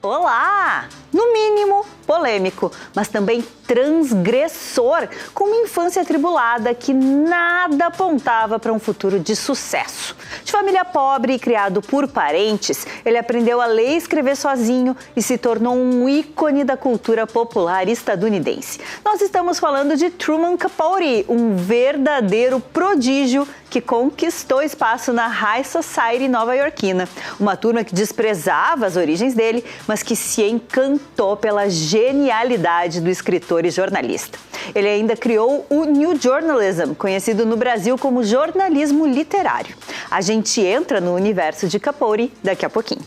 Olá! No mínimo, polêmico, mas também transgressor, com uma infância atribulada que nada apontava para um futuro de sucesso. De família pobre e criado por parentes, ele aprendeu a ler e escrever sozinho e se tornou um ícone da cultura popular estadunidense. Nós estamos falando de Truman Capote, um verdadeiro prodígio que conquistou espaço na High Society nova-iorquina. Uma turma que desprezava as origens dele, mas que se encantou pela genialidade do escritor e jornalista. Ele ainda criou o New Journalism, conhecido no Brasil como jornalismo literário. A gente entra no universo de Capote daqui a pouquinho.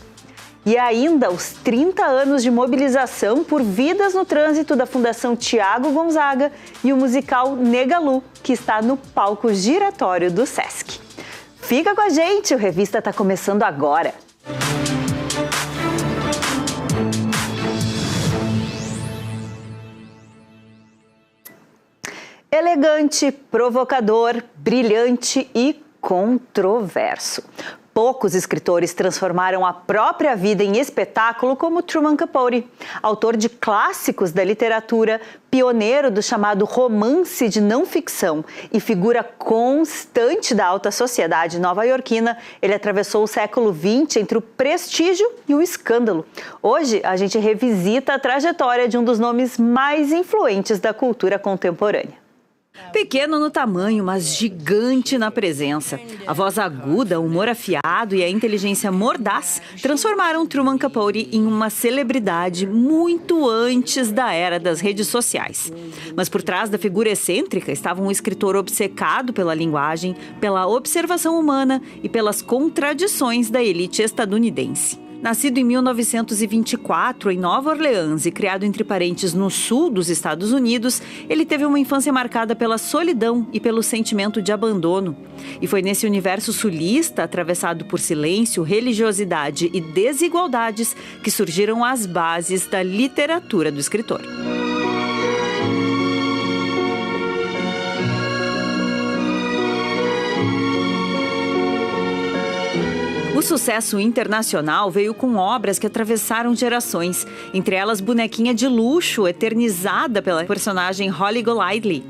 E ainda os 30 anos de mobilização por vidas no trânsito da Fundação Tiago Gonzaga e o musical Negalu, que está no palco giratório do Sesc. Fica com a gente, o Revista está começando agora. Elegante, provocador, brilhante e controverso. Poucos escritores transformaram a própria vida em espetáculo como Truman Capote. Autor de clássicos da literatura, pioneiro do chamado romance de não ficção e figura constante da alta sociedade nova-iorquina, ele atravessou o século XX entre o prestígio e o escândalo. Hoje, a gente revisita a trajetória de um dos nomes mais influentes da cultura contemporânea. Pequeno no tamanho, mas gigante na presença. A voz aguda, o humor afiado e a inteligência mordaz transformaram Truman Capote em uma celebridade muito antes da era das redes sociais. Mas por trás da figura excêntrica estava um escritor obcecado pela linguagem, pela observação humana e pelas contradições da elite estadunidense. Nascido em 1924 em Nova Orleans e criado entre parentes no sul dos Estados Unidos, ele teve uma infância marcada pela solidão e pelo sentimento de abandono. E foi nesse universo sulista, atravessado por silêncio, religiosidade e desigualdades, que surgiram as bases da literatura do escritor. O sucesso internacional veio com obras que atravessaram gerações, entre elas Bonequinha de Luxo, eternizada pela personagem Holly Golightly.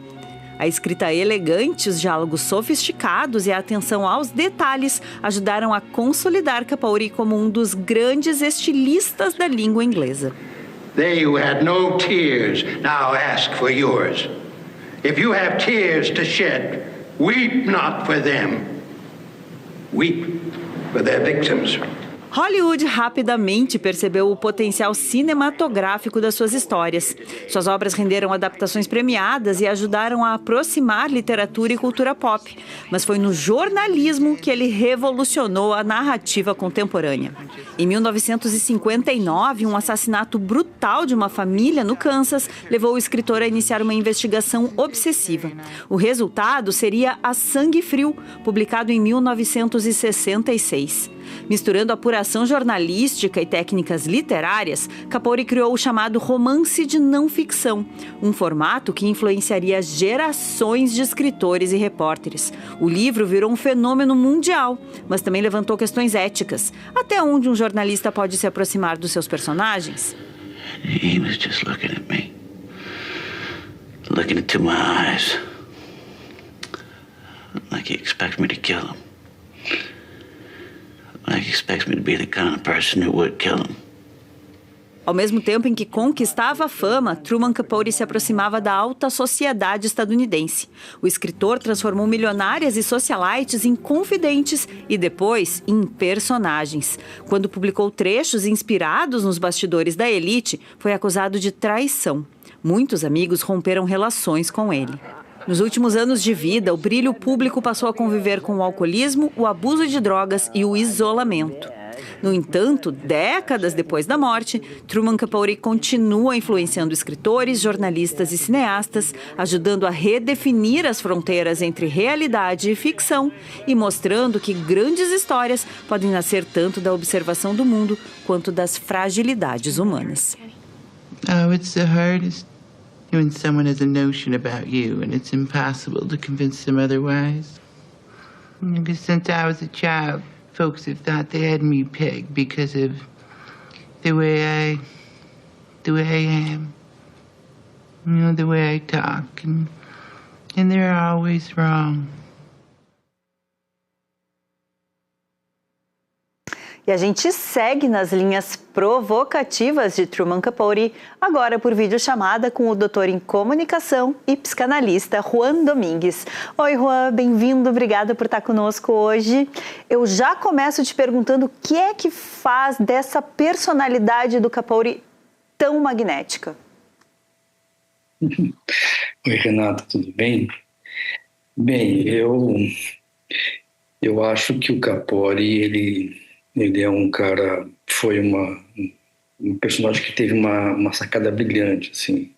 A escrita elegante, os diálogos sofisticados e a atenção aos detalhes ajudaram a consolidar Capote como um dos grandes estilistas da língua inglesa. They who had no tears now ask for yours. If you have tears to shed, weep not for them. Weep for their victims. Hollywood rapidamente percebeu o potencial cinematográfico das suas histórias. Suas obras renderam adaptações premiadas e ajudaram a aproximar literatura e cultura pop. Mas foi no jornalismo que ele revolucionou a narrativa contemporânea. Em 1959, um assassinato brutal de uma família no Kansas levou o escritor a iniciar uma investigação obsessiva. O resultado seria A Sangue Frio, publicado em 1966. Misturando apuração jornalística e técnicas literárias, Capote criou o chamado romance de não ficção, um formato que influenciaria gerações de escritores e repórteres. O livro virou um fenômeno mundial, mas também levantou questões éticas. Até onde um jornalista pode se aproximar dos seus personagens? He was just looking at me. Looking into my eyes. Like he expects me to kill him. Like he expects me to be the kind of person who would kill him. Ao mesmo tempo em que conquistava a fama, Truman Capote se aproximava da alta sociedade estadunidense. O escritor transformou milionárias e socialites em confidentes e depois em personagens. Quando publicou trechos inspirados nos bastidores da elite, foi acusado de traição. Muitos amigos romperam relações com ele. Nos últimos anos de vida, o brilho público passou a conviver com o alcoolismo, o abuso de drogas e o isolamento. No entanto, décadas depois da morte, Truman Capote continua influenciando escritores, jornalistas e cineastas, ajudando a redefinir as fronteiras entre realidade e ficção e mostrando que grandes histórias podem nascer tanto da observação do mundo quanto das fragilidades humanas. Oh, it's the hardest when someone has a notion about you and it's impossible to convince them otherwise. Because since I was a child, folks have thought they had me pegged because of the way I am. You know, the way I talk, and they're always wrong. E a gente segue nas linhas provocativas de Truman Capote, agora por videochamada com o doutor em comunicação e psicanalista Juan Domingues. Oi, Juan, bem-vindo, obrigada por estar conosco hoje. Eu já começo te perguntando o que é que faz dessa personalidade do Capote tão magnética? Oi, Renata, tudo bem? Bem, eu acho que o Capote, ele é um cara, foi um personagem que teve uma sacada brilhante, assim.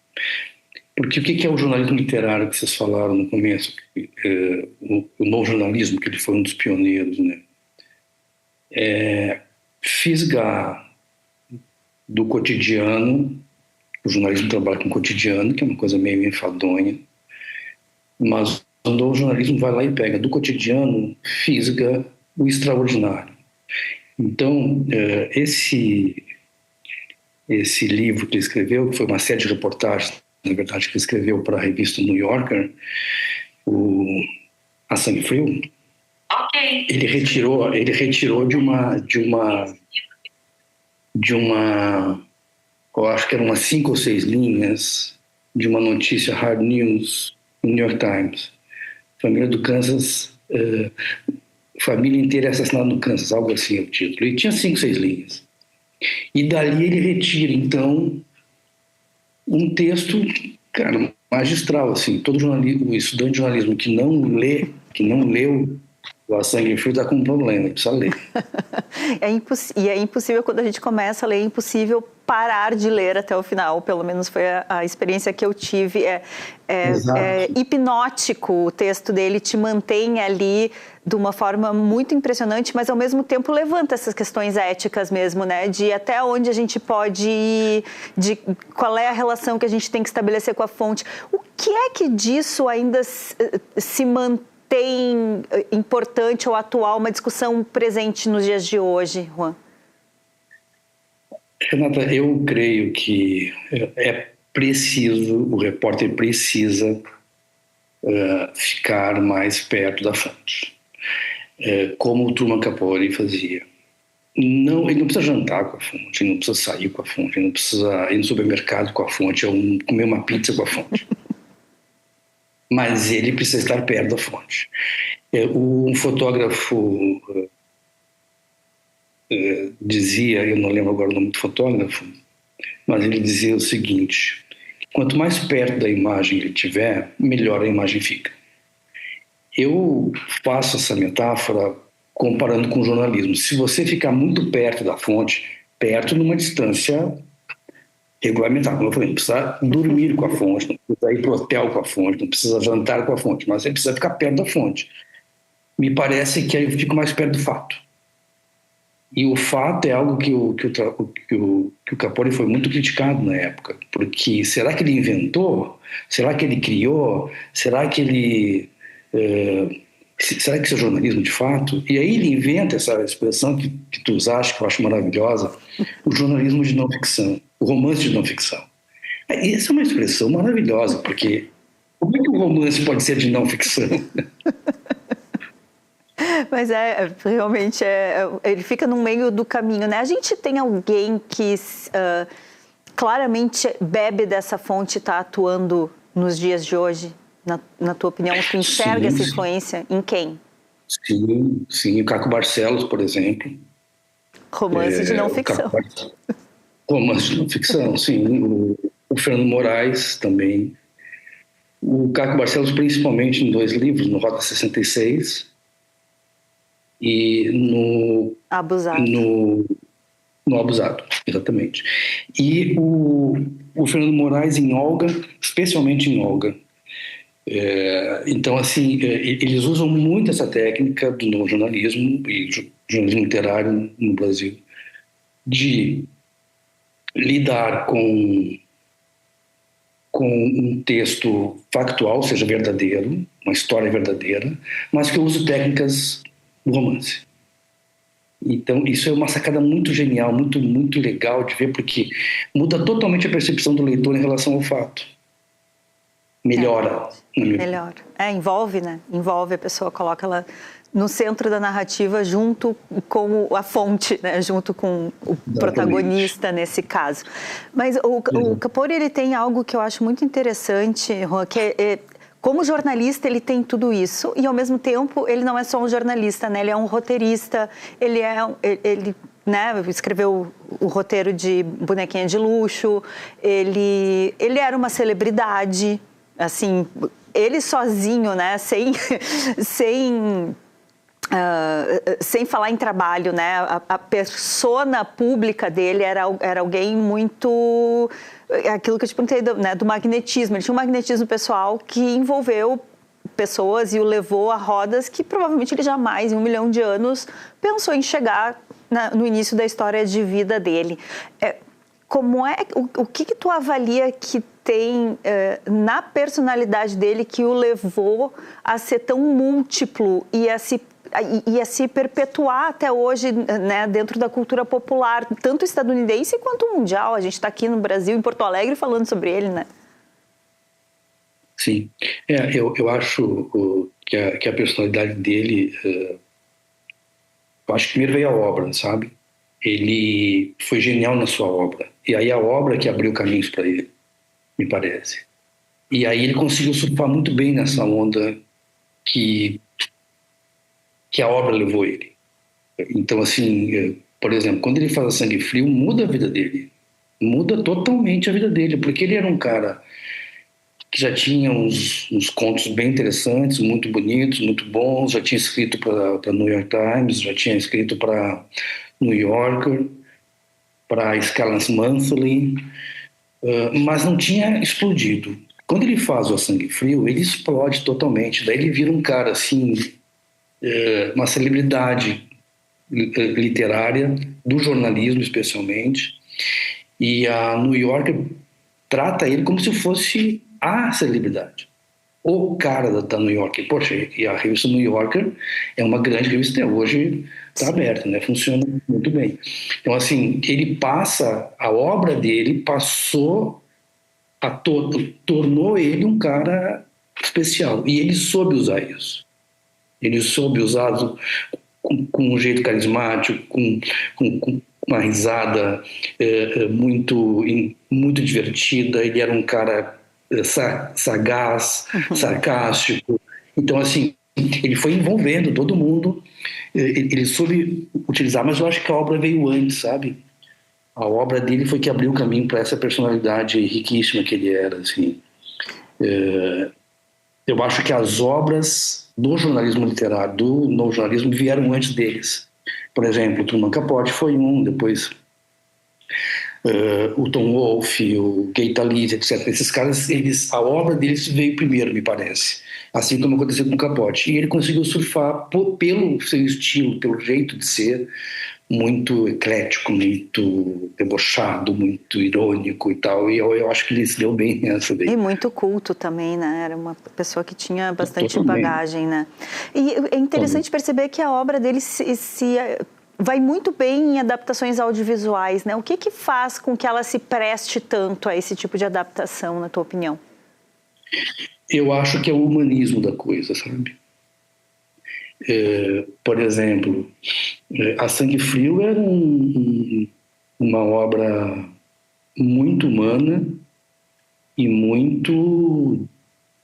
Porque o que é o jornalismo literário que vocês falaram no começo? O novo jornalismo, que ele foi um dos pioneiros, né? Fisgar do cotidiano. O jornalismo trabalha com o cotidiano, que é uma coisa meio enfadonha, mas o novo jornalismo vai lá e pega do cotidiano, fisga o extraordinário. Então, esse livro que ele escreveu, que foi uma série de reportagens, na verdade, que ele escreveu para a revista New Yorker, A Sangue Frio, okay. Ele retirou de uma eu acho que eram umas 5 ou 6 linhas de uma notícia hard news no New York Times. Família do Kansas, família inteira assassinada no Kansas, algo assim é o título. E tinha 5, 6 linhas. E dali ele retira, então, um texto, cara, magistral, assim. Todo o estudante de jornalismo que não leu o A Sangue Frio está com um problema, precisa ler. E é impossível, quando a gente começa a ler, é impossível parar de ler até o final, pelo menos foi a experiência que eu tive. É hipnótico o texto dele, te mantém ali de uma forma muito impressionante, mas ao mesmo tempo levanta essas questões éticas mesmo, né? De até onde a gente pode ir, de qual é a relação que a gente tem que estabelecer com a fonte. O que é que disso ainda se mantém importante ou atual, uma discussão presente nos dias de hoje, Juan? Renata, eu creio que o repórter precisa ficar mais perto da fonte, como o Truman Capote fazia. Ele não precisa jantar com a fonte, ele não precisa sair com a fonte, ele não precisa ir no supermercado com a fonte, ou comer uma pizza com a fonte. Mas ele precisa estar perto da fonte. Um fotógrafo dizia, eu não lembro agora o nome do fotógrafo, mas ele dizia o seguinte: quanto mais perto da imagem ele estiver, melhor a imagem fica. Eu faço essa metáfora comparando com o jornalismo. Se você ficar muito perto da fonte, perto numa distância regulamentar, como eu falei, não precisa dormir com a fonte, não precisa ir para o hotel com a fonte, não precisa jantar com a fonte, mas você precisa ficar perto da fonte. Me parece que aí eu fico mais perto do fato. E o fato é algo que o Capote foi muito criticado na época, porque será que ele inventou? Será que ele criou? Será que ele... será que isso é jornalismo de fato? E aí ele inventa essa expressão que tu usaste, que eu acho maravilhosa, o jornalismo de não ficção, o romance de não ficção. E essa é uma expressão maravilhosa, porque como é que o romance pode ser de não ficção? Mas realmente, ele fica no meio do caminho, né? A gente tem alguém que claramente bebe dessa fonte e está atuando nos dias de hoje, na tua opinião, tu enxerga essa influência em quem? Sim, o Caco Barcelos, por exemplo. Romance de não ficção. Romance de não ficção, sim. O Fernando Moraes também. O Caco Barcelos, principalmente em 2 livros, no Rota 66 e no Abusado. No Abusado, exatamente. E o Fernando Moraes em Olga, especialmente em Olga. Então, assim, eles usam muito essa técnica do novo jornalismo e jornalismo literário no Brasil, de lidar com com um texto factual, seja verdadeiro, uma história verdadeira, mas que eu uso técnicas do romance. Então, isso é uma sacada muito genial, muito, muito legal de ver, porque muda totalmente a percepção do leitor em relação ao fato. Melhora. Melhora. Envolve, né? Envolve a pessoa, coloca ela no centro da narrativa junto com a fonte, né? Junto com o protagonista nesse caso. Mas o Capori, ele tem algo que eu acho muito interessante, Juan, que como jornalista ele tem tudo isso e ao mesmo tempo ele não é só um jornalista, né? Ele é um roteirista, ele né, escreveu o roteiro de Bonequinha de Luxo, ele era uma celebridade, assim, ele sozinho, né? Sem falar em trabalho, né? A persona pública dele era alguém muito... Aquilo que eu te perguntei, né, do magnetismo. Ele tinha um magnetismo pessoal que envolveu pessoas e o levou a rodas que provavelmente ele jamais, em 1 milhão de anos, pensou em chegar no início da história de vida dele. O que tu avalia que tem na personalidade dele que o levou a ser tão múltiplo e a se perpetuar até hoje, né, dentro da cultura popular, tanto estadunidense quanto mundial? A gente está aqui no Brasil, em Porto Alegre, falando sobre ele, né? Sim. Eu acho que a personalidade dele... eu acho que primeiro veio a obra, sabe? Ele foi genial na sua obra. E aí a obra que abriu caminhos para ele, me parece. E aí ele conseguiu surfar muito bem nessa onda que a obra levou ele. Então, assim, por exemplo, quando ele faz a Sangue Frio, muda a vida dele. Muda totalmente a vida dele, porque ele era um cara que já tinha uns contos bem interessantes, muito bonitos, muito bons, já tinha escrito para New York Times, já tinha escrito para New Yorker, para Scalance Monthly, mas não tinha explodido. Quando ele faz o A Sangue Frio, ele explode totalmente. Daí ele vira um cara, assim, uma celebridade literária, do jornalismo especialmente, e a New Yorker trata ele como se fosse a celebridade, o cara da New Yorker. Poxa, e a revista New Yorker é uma grande revista, hoje está aberta, né? Funciona muito bem. Então, assim, ele a obra dele passou tornou ele um cara especial, e ele soube usar isso. Ele soube usá-lo com um jeito carismático, com uma risada muito divertida. Ele era um cara sagaz, sarcástico. Então, assim, ele foi envolvendo todo mundo. Ele soube utilizar, mas eu acho que a obra veio antes, sabe? A obra dele foi que abriu o caminho para essa personalidade riquíssima que ele era, assim. Eu acho que as obras do jornalismo literário, do novo jornalismo, vieram antes deles. Por exemplo, o Truman Capote foi um, depois o Tom Wolfe, o Gay Talese, etc. Esses caras, a obra deles veio primeiro, me parece. Assim como aconteceu com o Capote. E ele conseguiu surfar pelo seu estilo, pelo jeito de ser, muito eclético, muito debochado, muito irônico e tal. E eu acho que ele se deu bem nessa daí. E muito culto também, né? Era uma pessoa que tinha bastante bagagem, né? E é interessante perceber que a obra dele vai muito bem em adaptações audiovisuais, né? O que faz com que ela se preste tanto a esse tipo de adaptação, na tua opinião? Eu acho que é o humanismo da coisa, sabe? Por exemplo, A Sangue Frio era uma obra muito humana e muito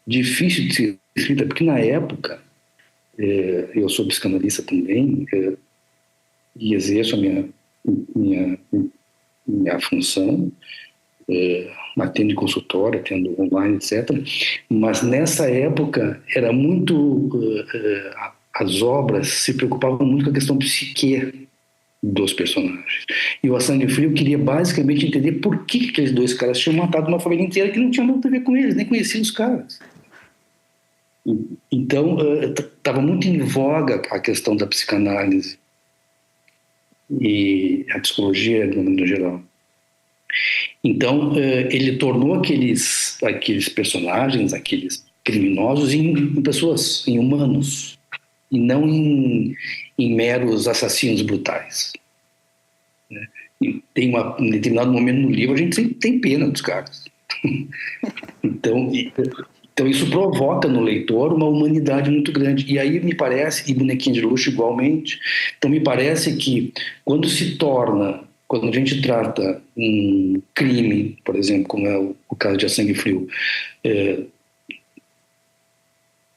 difícil de ser escrita, porque na época, eu sou psicanalista também, e exerço a minha função, atendo em consultório, atendo online, etc. Mas nessa época era muito... as obras se preocupavam muito com a questão psique dos personagens. E o A Sangue Frio queria basicamente entender por que aqueles dois caras tinham matado uma família inteira que não tinha nada a ver com eles, nem conheciam os caras. Então, estava muito em voga a questão da psicanálise e a psicologia, no geral. Então, ele tornou aqueles aqueles personagens, aqueles criminosos em pessoas, em humanos, e não em meros assassinos brutais. Né? E tem um determinado momento no livro, a gente sempre tem pena dos caras. Então isso provoca no leitor uma humanidade muito grande. E aí me parece, e Bonequinha de Luxo igualmente, então me parece que quando a gente trata um crime, por exemplo, como é o caso de A Sangue Frio,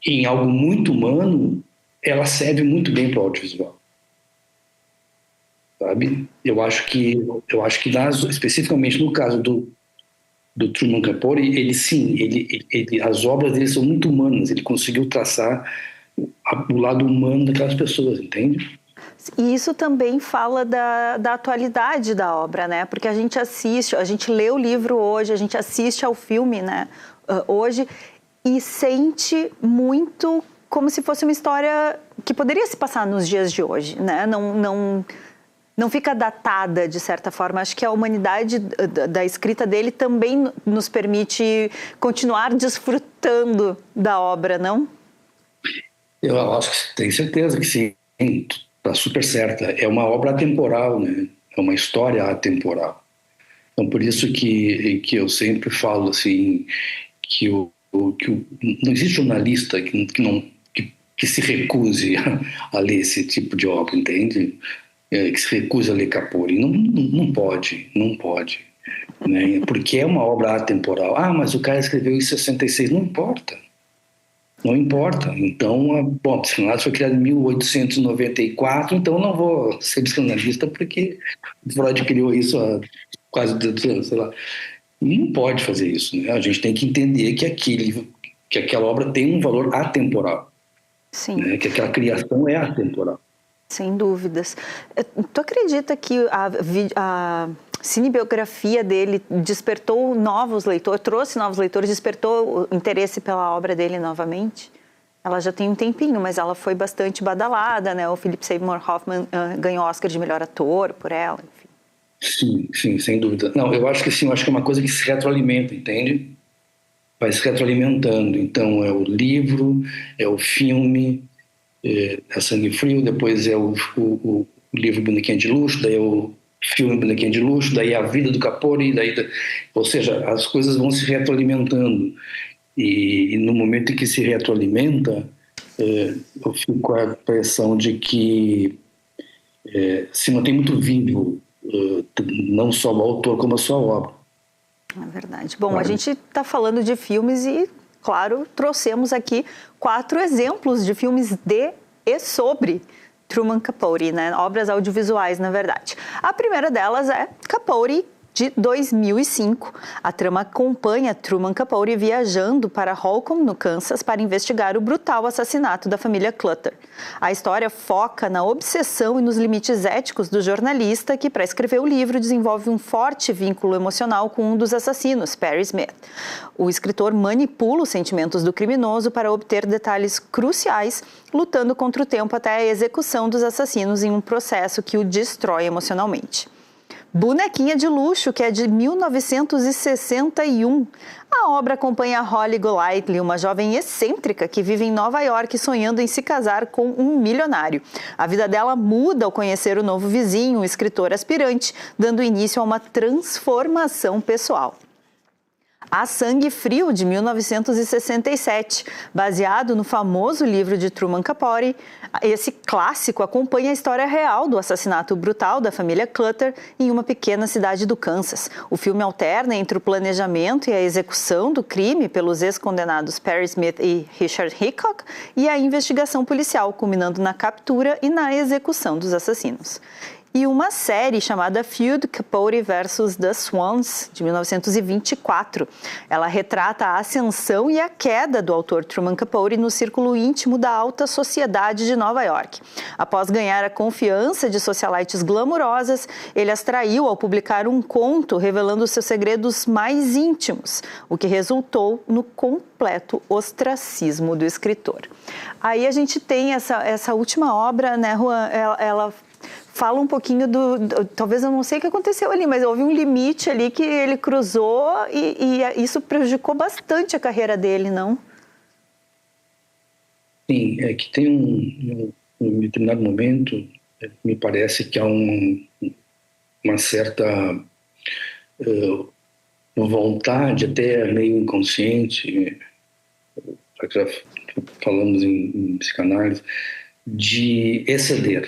em algo muito humano, ela serve muito bem para o audiovisual. Sabe? Eu acho que especificamente no caso do Truman Capote, as obras dele são muito humanas. Ele conseguiu traçar o lado humano daquelas pessoas, entende? E isso também fala da atualidade da obra, né? Porque a gente lê o livro hoje, a gente assiste ao filme, né? Hoje, e sente muito como se fosse uma história que poderia se passar nos dias de hoje, né? Não fica datada, de certa forma. Acho que a humanidade da escrita dele também nos permite continuar desfrutando da obra, não? Eu acho que tenho certeza que sim. Está super certa. É uma obra atemporal, né? É uma história atemporal. Então, por isso que eu sempre falo assim, que não existe jornalista que se recuse a ler esse tipo de obra, entende? Que se recuse a ler Capote. Não pode. Né? Porque é uma obra atemporal. Ah, mas o cara escreveu em 66. Não importa. Então, bom, a psicanálise foi criada em 1894, então não vou ser psicanalista porque Freud criou isso há quase 200 anos, sei lá. Não pode fazer isso, né? A gente tem que entender que aquela obra tem um valor atemporal. Sim. Né? Que aquela criação é atemporal. Sem dúvidas. Tu acredita que a cinebiografia dele despertou novos leitores, trouxe novos leitores, despertou o interesse pela obra dele novamente? Ela já tem um tempinho, mas ela foi bastante badalada, né? O Philip Seymour Hoffman ganhou Oscar de melhor ator por ela, enfim. Sim, sem dúvida. Não, eu acho que sim, eu acho que é uma coisa que se retroalimenta, entende? Vai se retroalimentando. Então, é o livro, é o filme, é Sangue Frio, depois é o livro Bonequinha de Luxo, daí é o filme Bonequinha de Luxo, daí a vida do Capote, ou seja, as coisas vão se retroalimentando. E no momento em que se retroalimenta, eu fico com a impressão de que se mantém muito vivo, não só o autor, como a sua obra. É verdade. Bom, a gente está falando de filmes e, claro, trouxemos aqui 4 exemplos de filmes de e sobre Truman Capote, né? Obras audiovisuais, na verdade. A primeira delas é Capote, de 2005. A trama acompanha Truman Capote viajando para Holcomb, no Kansas, para investigar o brutal assassinato da família Clutter. A história foca na obsessão e nos limites éticos do jornalista que, para escrever o livro, desenvolve um forte vínculo emocional com um dos assassinos, Perry Smith. O escritor manipula os sentimentos do criminoso para obter detalhes cruciais, lutando contra o tempo até a execução dos assassinos em um processo que o destrói emocionalmente. Bonequinha de Luxo, que é de 1961. A obra acompanha Holly Golightly, uma jovem excêntrica que vive em Nova York sonhando em se casar com um milionário. A vida dela muda ao conhecer o novo vizinho, um escritor aspirante, dando início a uma transformação pessoal. A Sangue Frio, de 1967, baseado no famoso livro de Truman Capote. Esse clássico acompanha a história real do assassinato brutal da família Clutter em uma pequena cidade do Kansas. O filme alterna entre o planejamento e a execução do crime pelos ex-condenados Perry Smith e Richard Hickok e a investigação policial, culminando na captura e na execução dos assassinos. E uma série chamada Feud Capote vs. The Swans, de 1924. Ela retrata a ascensão e a queda do autor Truman Capote no círculo íntimo da alta sociedade de Nova York. Após ganhar a confiança de socialites glamourosas, ele as traiu ao publicar um conto revelando seus segredos mais íntimos, o que resultou no completo ostracismo do escritor. Aí a gente tem essa última obra, né, Juan? Ela fala um pouquinho talvez eu não sei o que aconteceu ali, mas houve um limite ali que ele cruzou e isso prejudicou bastante a carreira dele, não? Sim, é que tem um determinado momento, me parece que há uma certa vontade, até meio inconsciente, já falamos em psicanálise, de exceder,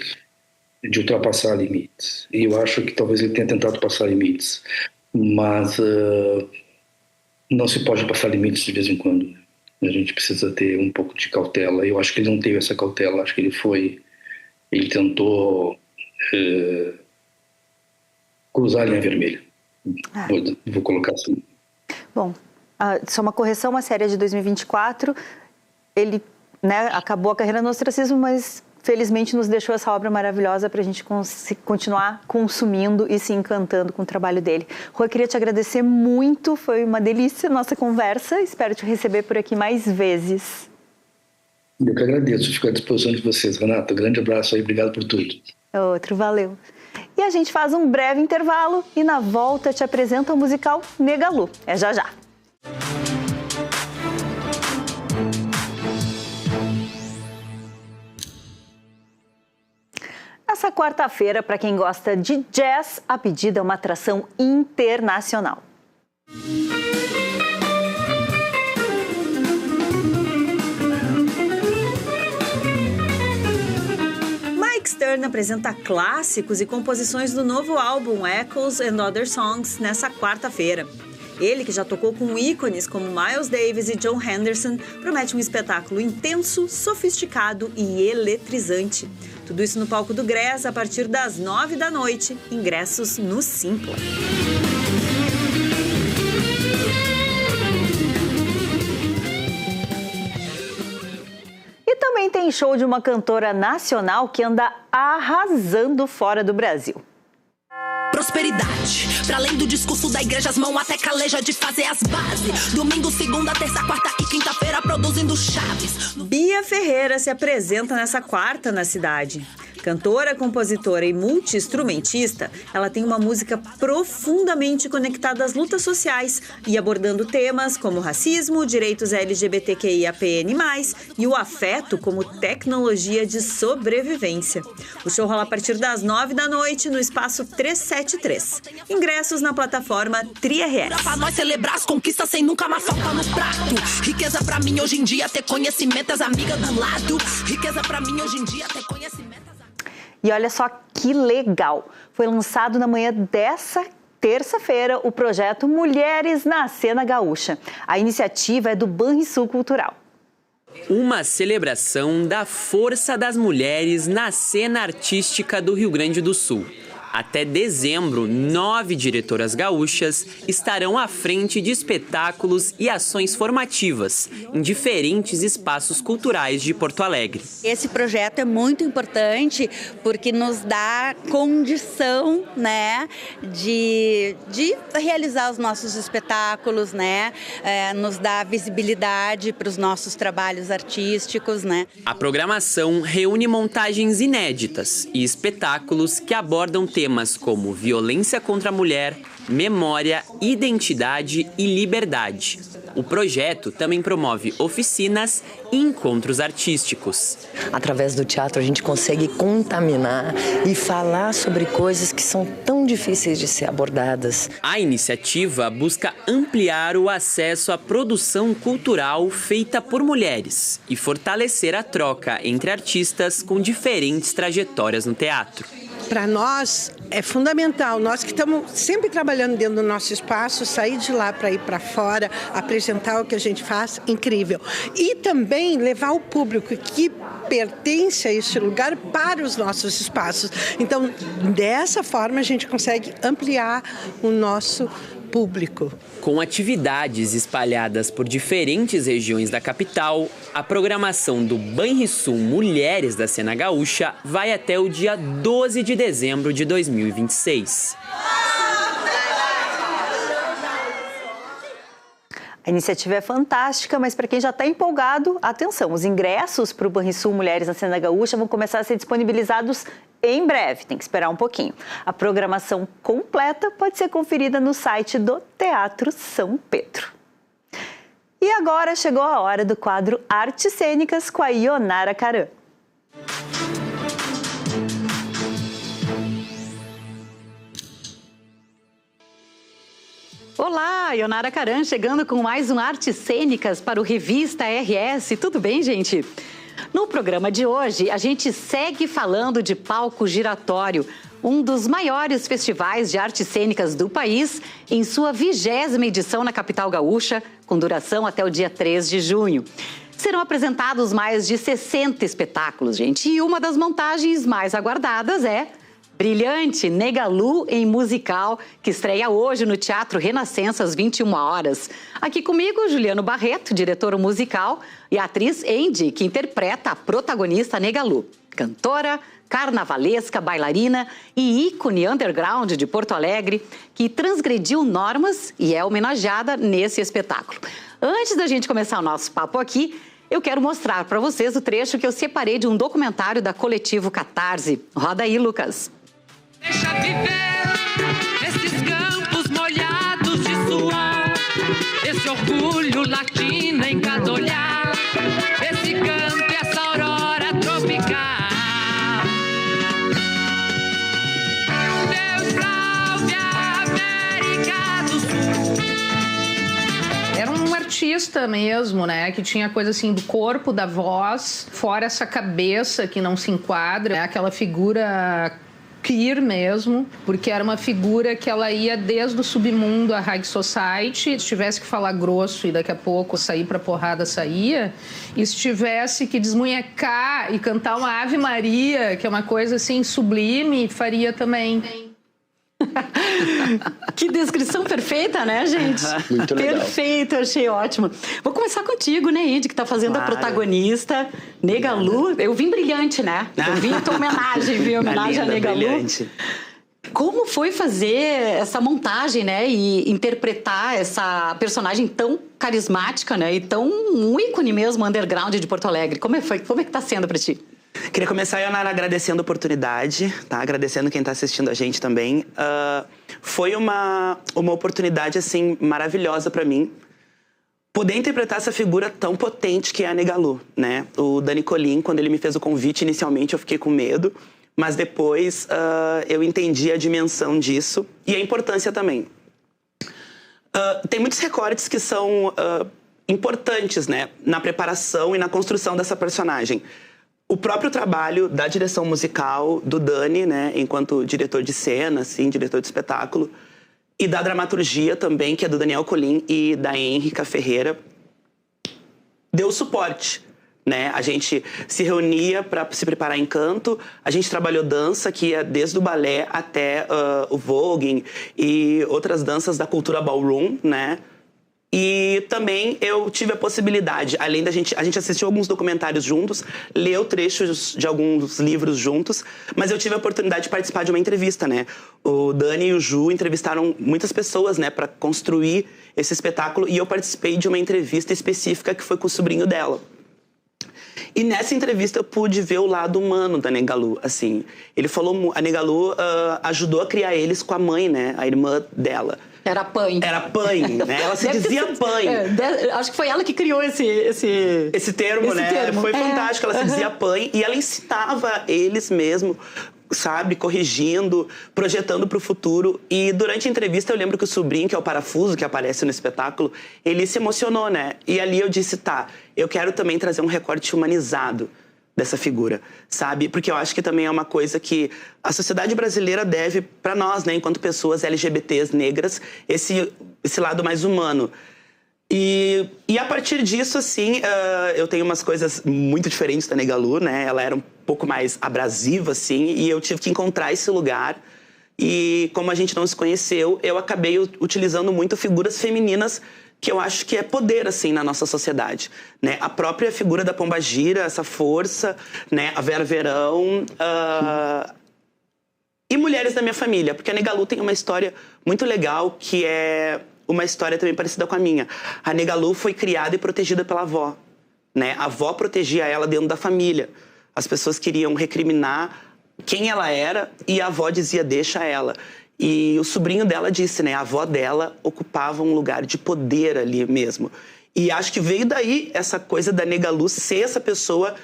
de ultrapassar limites. E eu acho que talvez ele tenha tentado passar limites, mas não se pode passar limites de vez em quando, né? A gente precisa ter um pouco de cautela. Eu acho que ele não teve essa cautela, acho que ele tentou cruzar a linha vermelha. Vou colocar assim. Bom, só uma correção, uma série de 2024, ele, né, acabou a carreira no ostracismo, mas felizmente nos deixou essa obra maravilhosa para a gente continuar consumindo e se encantando com o trabalho dele. Rô, eu queria te agradecer muito, foi uma delícia a nossa conversa, espero te receber por aqui mais vezes. Eu que agradeço, fico à disposição de vocês, Renata. Grande abraço aí, obrigado por tudo. Outro, valeu. E a gente faz um breve intervalo e na volta te apresenta o musical Negalu. É já já. Nessa quarta-feira, para quem gosta de jazz, a pedida é uma atração internacional. Mike Stern apresenta clássicos e composições do novo álbum Echoes and Other Songs nessa quarta-feira. Ele, que já tocou com ícones como Miles Davis e John Henderson, promete um espetáculo intenso, sofisticado e eletrizante. Tudo isso no palco do Grés a partir das 9 da noite. Ingressos no Simpla. E também tem show de uma cantora nacional que anda arrasando fora do Brasil. Prosperidade, pra além do discurso da igreja, as mãos até caleja de fazer as bases. Domingo, segunda, terça, quarta e quinta-feira produzindo chaves. Bia Ferreira se apresenta nessa quarta na cidade. Cantora, compositora e multi-instrumentista, ela tem uma música profundamente conectada às lutas sociais e abordando temas como racismo, direitos LGBTQIAPN+, e o afeto como tecnologia de sobrevivência. O show rola a partir das 9 da noite no Espaço 373. Ingressos na plataforma TriRS. Pra nós celebrar as conquistas sem nunca mais faltar no prato. Riqueza pra mim hoje em dia ter conhecimento, as amigas do lado. Riqueza pra mim hoje em dia ter conhecimento. E olha só que legal! Foi lançado na manhã dessa terça-feira o projeto Mulheres na Cena Gaúcha. A iniciativa é do Banrisul Cultural. Uma celebração da força das mulheres na cena artística do Rio Grande do Sul. Até dezembro, 9 diretoras gaúchas estarão à frente de espetáculos e ações formativas em diferentes espaços culturais de Porto Alegre. Esse projeto é muito importante porque nos dá condição, né, de realizar os nossos espetáculos, né, nos dá visibilidade para os nossos trabalhos artísticos, né. A programação reúne montagens inéditas e espetáculos que abordam temas como violência contra a mulher, memória, identidade e liberdade. O projeto também promove oficinas e encontros artísticos. Através do teatro a gente consegue contaminar e falar sobre coisas que são tão difíceis de ser abordadas. A iniciativa busca ampliar o acesso à produção cultural feita por mulheres e fortalecer a troca entre artistas com diferentes trajetórias no teatro. Para nós é fundamental, nós que estamos sempre trabalhando dentro do nosso espaço, sair de lá para ir para fora, apresentar o que a gente faz, incrível. E também levar o público que pertence a este lugar para os nossos espaços. Então, dessa forma a gente consegue ampliar o nosso público. Com atividades espalhadas por diferentes regiões da capital, a programação do Banrisul Mulheres da Cena Gaúcha vai até o dia 12 de dezembro de 2026. A iniciativa é fantástica, mas para quem já está empolgado, atenção, os ingressos para o Banrisul Mulheres na Cena Gaúcha vão começar a ser disponibilizados em breve, tem que esperar um pouquinho. A programação completa pode ser conferida no site do Teatro São Pedro. E agora chegou a hora do quadro Artes Cênicas com a Ionara Caran. Olá, Ionara Caran chegando com mais um Artes Cênicas para o Revista RS. Tudo bem, gente? No programa de hoje, a gente segue falando de Palco Giratório, um dos maiores festivais de artes cênicas do país, em sua 20ª edição na capital gaúcha, com duração até o dia 3 de junho. Serão apresentados mais de 60 espetáculos, gente, e uma das montagens mais aguardadas é Brilhante, Negalu em musical, que estreia hoje no Teatro Renascença às 21 horas. Aqui comigo, Juliano Barreto, diretor musical, e a atriz Andy, que interpreta a protagonista Negalu. Cantora, carnavalesca, bailarina e ícone underground de Porto Alegre, que transgrediu normas e é homenageada nesse espetáculo. Antes da gente começar o nosso papo aqui, eu quero mostrar para vocês o trecho que eu separei de um documentário da Coletivo Catarse. Roda aí, Lucas. Deixa viver esses campos molhados de suor, esse orgulho latino em cada olhar, esse canto e essa aurora tropical. Deus salve a América do Sul. Era um artista mesmo, né? Que tinha coisa assim do corpo, da voz, fora essa cabeça que não se enquadra, aquela figura queer mesmo, porque era uma figura que ela ia desde o submundo à high society, se tivesse que falar grosso e daqui a pouco sair pra porrada, saía, e se tivesse que desmunhecar e cantar uma Ave Maria, que é uma coisa assim sublime, faria também. Que descrição perfeita, né, gente? Muito legal. Perfeito, achei ótimo. Vou começar contigo, né, Indy, que tá fazendo a protagonista, Negalu. Eu vim brilhante, né? Eu vim em tua homenagem, viu? Homenagem a Negalu. Brilhante. Como foi fazer essa montagem, né? E interpretar essa personagem tão carismática, né? E tão um ícone mesmo, underground de Porto Alegre. Como é que tá sendo pra ti? Queria começar, Ionara, agradecendo a oportunidade, tá? Agradecendo quem está assistindo a gente também. Foi uma oportunidade, assim, maravilhosa para mim poder interpretar essa figura tão potente que é a Negalu, né? O Dani Colin, quando ele me fez o convite, inicialmente eu fiquei com medo, mas depois eu entendi a dimensão disso e a importância também. Tem muitos recortes que são importantes, né? Na preparação e na construção dessa personagem. O próprio trabalho da direção musical do Dani, né, enquanto diretor de cena, assim, diretor de espetáculo, e da dramaturgia também, que é do Daniel Colin e da Henrica Ferreira, deu suporte, né? A gente se reunia para se preparar em canto, a gente trabalhou dança, que ia desde o balé até o voguing e outras danças da cultura ballroom, né? E também eu tive a possibilidade, além da a gente assistiu alguns documentários juntos, leu trechos de alguns livros juntos, mas eu tive a oportunidade de participar de uma entrevista, né? O Dani e o Ju entrevistaram muitas pessoas, né, para construir esse espetáculo, e eu participei de uma entrevista específica que foi com o sobrinho dela. E nessa entrevista eu pude ver o lado humano da Negalu, assim. Ele falou, a Negalu ajudou a criar eles com a mãe, né, a irmã dela. Era Pãe. Era Pãe, né? Ela se dizia Pãe. Acho que foi ela que criou esse termo, né? Termo. Foi fantástico. Ela se dizia Pãe e ela ensinava eles mesmo, sabe? Corrigindo, projetando para o futuro. E durante a entrevista eu lembro que o sobrinho, que é o Parafuso, que aparece no espetáculo, ele se emocionou, né? E ali eu disse, tá, eu quero também trazer um recorte humanizado dessa figura, sabe? Porque eu acho que também é uma coisa que a sociedade brasileira deve para nós, né? Enquanto pessoas LGBTs negras, esse lado mais humano. E a partir disso, assim, eu tenho umas coisas muito diferentes da Negalu, né? Ela era um pouco mais abrasiva, assim, e eu tive que encontrar esse lugar. E como a gente não se conheceu, eu acabei utilizando muito figuras femininas que eu acho que é poder, assim, na nossa sociedade, né? A própria figura da Pombagira, essa força, né? A Vera Verão, e mulheres da minha família, porque a Negalu tem uma história muito legal, que é uma história também parecida com a minha. A Negalu foi criada e protegida pela avó, né? A avó protegia ela dentro da família. As pessoas queriam recriminar quem ela era e a avó dizia, deixa ela. E o sobrinho dela disse, né, a avó dela ocupava um lugar de poder ali mesmo. E acho que veio daí essa coisa da Nega Lu ser essa pessoa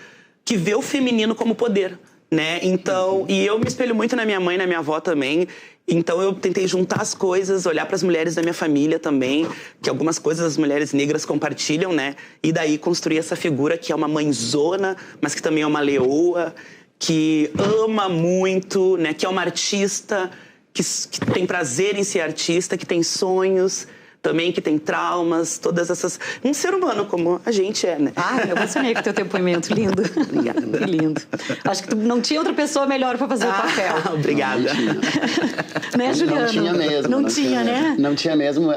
que vê o feminino como poder, né? Então, e eu me espelho muito na minha mãe, na minha avó também. Então eu tentei juntar as coisas, olhar para as mulheres da minha família também, que algumas coisas as mulheres negras compartilham, né? E daí construir essa figura que é uma mãezona, mas que também é uma leoa, que ama muito, né? Que é uma artista, que tem prazer em ser artista, que tem sonhos também, que tem traumas, todas essas... Um ser humano como a gente é, né? Ah, eu emocionei com o teu depoimento, lindo. Obrigada. Que lindo. Acho que tu não tinha outra pessoa melhor para fazer o papel. Obrigada. Né, Juliano? Não tinha mesmo. Não tinha, né? Não tinha mesmo.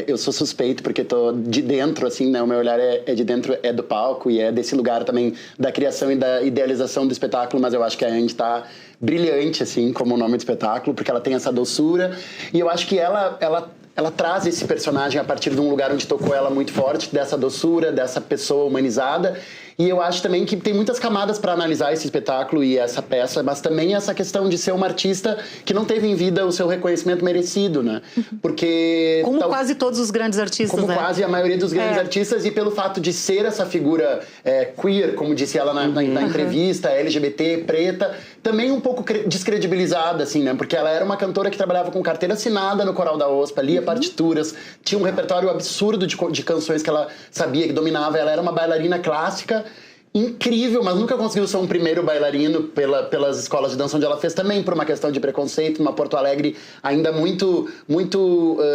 Eu sou suspeito, porque tô de dentro, assim, né? O meu olhar é de dentro, é do palco e é desse lugar também da criação e da idealização do espetáculo, mas eu acho que a Andy tá brilhante, assim, como o nome do espetáculo, porque ela tem essa doçura e eu acho que ela traz esse personagem a partir de um lugar onde tocou ela muito forte, dessa doçura, dessa pessoa humanizada. E eu acho também que tem muitas camadas para analisar esse espetáculo e essa peça, mas também essa questão de ser uma artista que não teve em vida o seu reconhecimento merecido, né? Porque... Como quase todos os grandes artistas, como né? quase a maioria dos grandes artistas, e pelo fato de ser essa figura queer, como disse ela na entrevista, LGBT, preta, também um pouco descredibilizada, assim, né? Porque ela era uma cantora que trabalhava com carteira assinada no Coral da OSPA, lia partituras, tinha um repertório absurdo de canções que ela sabia, que dominava. Ela era uma bailarina clássica, incrível, mas nunca conseguiu ser um primeiro bailarino pelas escolas de dança onde ela fez, também por uma questão de preconceito, uma Porto Alegre ainda muito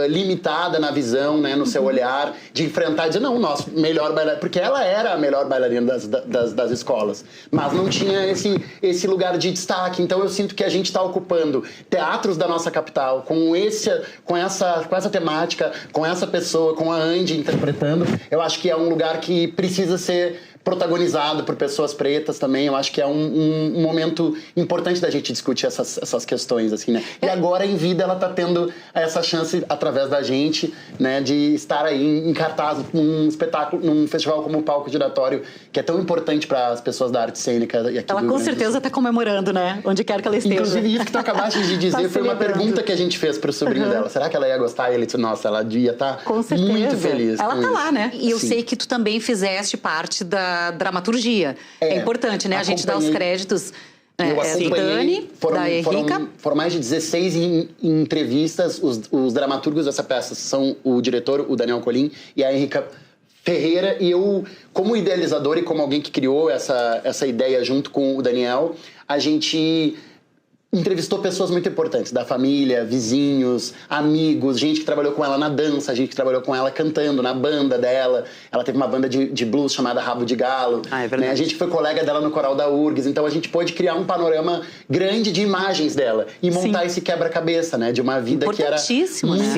limitada na visão, né, no seu olhar, de enfrentar e dizer, não, nosso melhor bailarino, porque ela era a melhor bailarina das escolas, mas não tinha esse lugar de destaque. Então eu sinto que a gente está ocupando teatros da nossa capital com essa temática, com essa pessoa, com a Andy interpretando. Eu acho que é um lugar que precisa ser protagonizado por pessoas pretas também. Eu acho que é um momento importante da gente discutir essas questões, assim, né? E agora, em vida, ela tá tendo essa chance, através da gente, né, de estar aí em cartaz num espetáculo, num festival como o Palco Giratório, que é tão importante para as pessoas da arte cênica. Ela com certeza tá comemorando, né? Onde quer que ela esteja. Inclusive, isso que tu acabaste de dizer foi uma pergunta que a gente fez pro sobrinho dela. Será que ela ia gostar? E ele disse, nossa, ela devia estar muito feliz. Ela tá isso. lá, né? E eu sei que tu também fizeste parte da dramaturgia. É importante, né? A gente dá os créditos. Do Dani, da Henrica. Foram mais de 16 entrevistas. Os dramaturgos dessa peça são o diretor, o Daniel Colim, e a Henrica Ferreira. E eu, como idealizador e como alguém que criou essa ideia junto com o Daniel, a gente entrevistou pessoas muito importantes, da família, vizinhos, amigos, gente que trabalhou com ela na dança, gente que trabalhou com ela cantando na banda dela. Ela teve uma banda de blues chamada Rabo de Galo. É verdade. Né? A gente foi colega dela no Coral da URGS, então a gente pôde criar um panorama grande de imagens dela e montar esse quebra-cabeça, né? De uma vida que era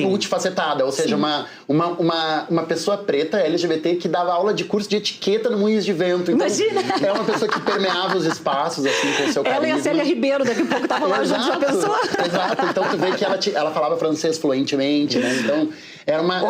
multifacetada, ou seja, uma pessoa preta, LGBT, que dava aula de curso de etiqueta no Moinhos de Vento. Então, imagina! É uma pessoa que permeava os espaços, assim, com o seu carisma. Ela e a Célia Ribeiro, daqui a pouco tava lá junto, já pensou? Exato, então tu vê que ela falava francês fluentemente, né? Então, era uma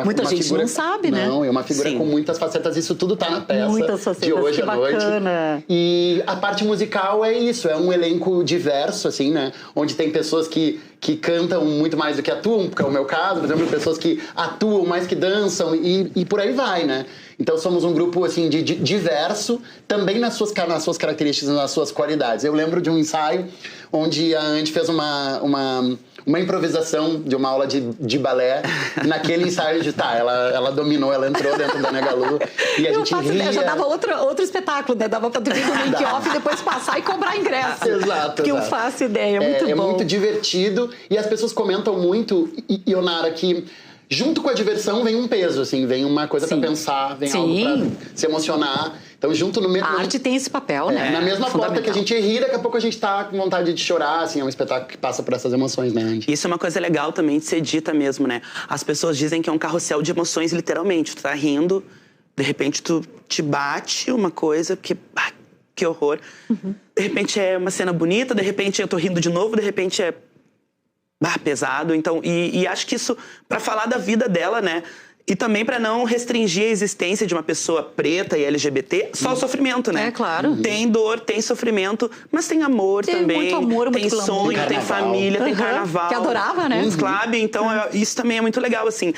muita gente figura, não sabe, né? Não, é uma figura com muitas facetas. Isso tudo tá na peça de hoje à noite. Bacana. E a parte musical é isso, é um elenco diverso, assim, né? Onde tem pessoas que cantam muito mais do que atuam, porque é o meu caso, por exemplo, pessoas que atuam mais que dançam e por aí vai, né? Então somos um grupo, assim, diverso, também nas suas características e nas suas qualidades. Eu lembro de um ensaio onde a Andy fez uma improvisação de uma aula de balé, naquele ensaio de ela dominou, ela entrou dentro da Nega Lu e a gente ria. Já dava outro espetáculo, né? Dava pra tu vir no make-off e depois passar e cobrar ingresso. Exato. Que eu faço ideia, muito bom. É muito divertido e as pessoas comentam muito, Ionara, que junto com a diversão vem um peso, assim, vem uma coisa pra pensar, vem algo pra se emocionar. Então, junto no mesmo... A arte tem esse papel, né? Na mesma porta que a gente ri, daqui a pouco a gente tá com vontade de chorar, assim, é um espetáculo que passa por essas emoções, né, Andy? Isso é uma coisa legal também de ser dita mesmo, né? As pessoas dizem que é um carrossel de emoções, literalmente. Tu tá rindo, de repente tu te bate uma coisa, porque... que horror. De repente é uma cena bonita, de repente eu tô rindo de novo, de repente é... pesado. Então, e acho que isso, pra falar da vida dela, né? E também para não restringir a existência de uma pessoa preta e LGBT só o sofrimento, né? É, claro. Tem dor, tem sofrimento, mas tem amor tem também. Muito amor, tem muito sonho, glamour. tem família, tem carnaval. Que adorava, né? Sabe? Então, isso também é muito legal, assim.